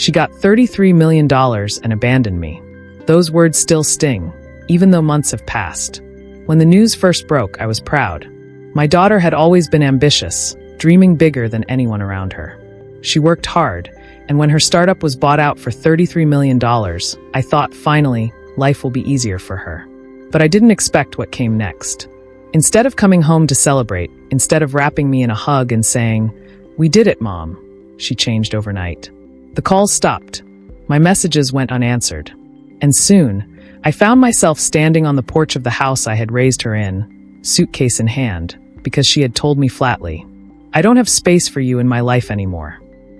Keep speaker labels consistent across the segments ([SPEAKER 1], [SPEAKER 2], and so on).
[SPEAKER 1] She got $33 million and abandoned me. Those words still sting, even though months have passed. When the news first broke, I was proud. My daughter had always been ambitious, dreaming bigger than anyone around her. She worked hard, and when her startup was bought out for $33 million, I thought, finally, life will be easier for her. But I didn't expect what came next. Instead of coming home to celebrate, instead of wrapping me in a hug and saying, "We did it, Mom," she changed overnight. The calls stopped. My messages went unanswered. And soon, I found myself standing on the porch of the house I had raised her in, suitcase in hand, because she had told me flatly, "I don't have space for you in my life anymore."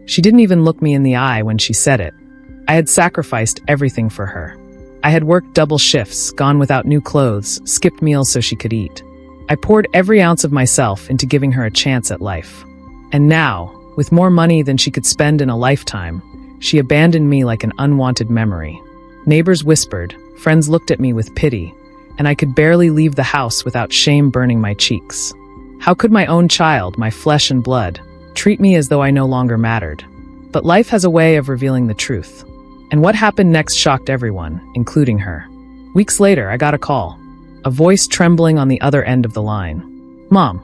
[SPEAKER 1] She didn't even look me in the eye when she said it. I had sacrificed everything for her. I had worked double shifts, gone without new clothes, skipped meals so she could eat. I poured every ounce of myself into giving her a chance at life. And now, with more money than she could spend in a lifetime, she abandoned me like an unwanted memory. Neighbors whispered, friends looked at me with pity, and I could barely leave the house without shame burning my cheeks. How could my own child, my flesh and blood, treat me as though I no longer mattered? But life has a way of revealing the truth. And what happened next shocked everyone, including her. Weeks later, I got a call. A voice trembling on the other end of the line. "Mom,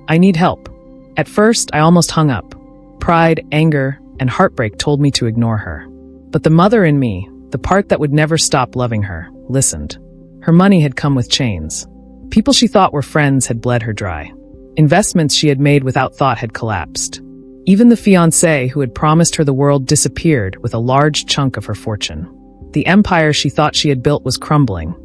[SPEAKER 1] I need help." At first, I almost hung up. Pride, anger, and heartbreak told me to ignore her. But the mother in me, the part that would never stop loving her, listened. Her money had come with chains. People she thought were friends had bled her dry. Investments she had made without thought had collapsed. Even the fiancé who had promised her the world disappeared with a large chunk of her fortune. The empire she thought she had built was crumbling,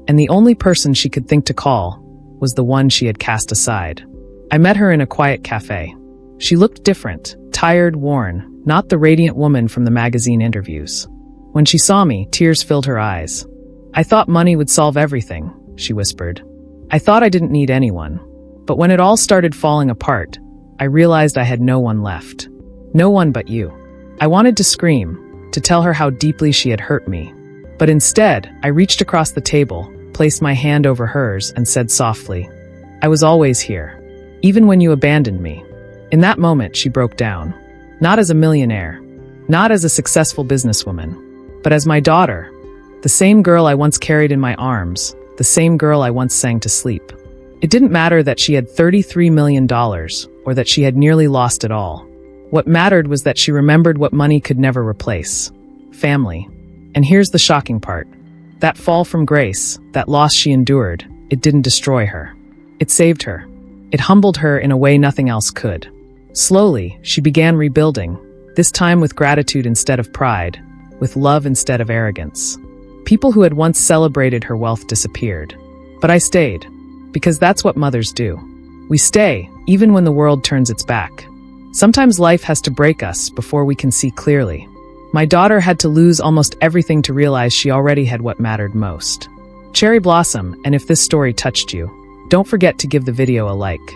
[SPEAKER 1] and the only person she could think to call was the one she had cast aside. I met her in a quiet cafe. She looked different, tired, worn, not the radiant woman from the magazine interviews. When she saw me, tears filled her eyes. "I thought money would solve everything," she whispered. "I thought I didn't need anyone. But when it all started falling apart, I realized I had no one left. No one but you." I wanted to scream, to tell her how deeply she had hurt me. But instead, I reached across the table, placed my hand over hers, and said softly, "I was always here, even when you abandoned me." In that moment, she broke down. Not as a millionaire, not as a successful businesswoman, but as my daughter, the same girl I once carried in my arms, the same girl I once sang to sleep. It didn't matter that she had $33 million or that she had nearly lost it all. What mattered was that she remembered what money could never replace: family. And here's the shocking part. That fall from grace, that loss she endured, it didn't destroy her. It saved her. It humbled her in a way nothing else could. Slowly, she began rebuilding, this time with gratitude instead of pride, with love instead of arrogance. People who had once celebrated her wealth disappeared. But I stayed, because that's what mothers do. We stay, even when the world turns its back. Sometimes life has to break us before we can see clearly. My daughter had to lose almost everything to realize she already had what mattered most. Cherry blossom, and if this story touched you, don't forget to give the video a like.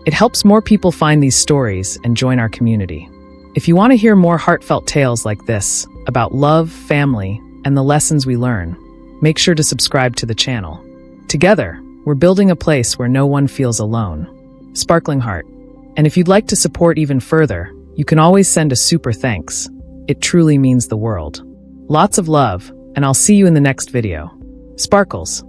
[SPEAKER 1] It helps more people find these stories and join our community. If you want to hear more heartfelt tales like this, about love, family, and the lessons we learn, make sure to subscribe to the channel. Together, we're building a place where no one feels alone. Sparkling Heart. And if you'd like to support even further, you can always send a super thanks. It truly means the world. Lots of love, and I'll see you in the next video. Sparkles.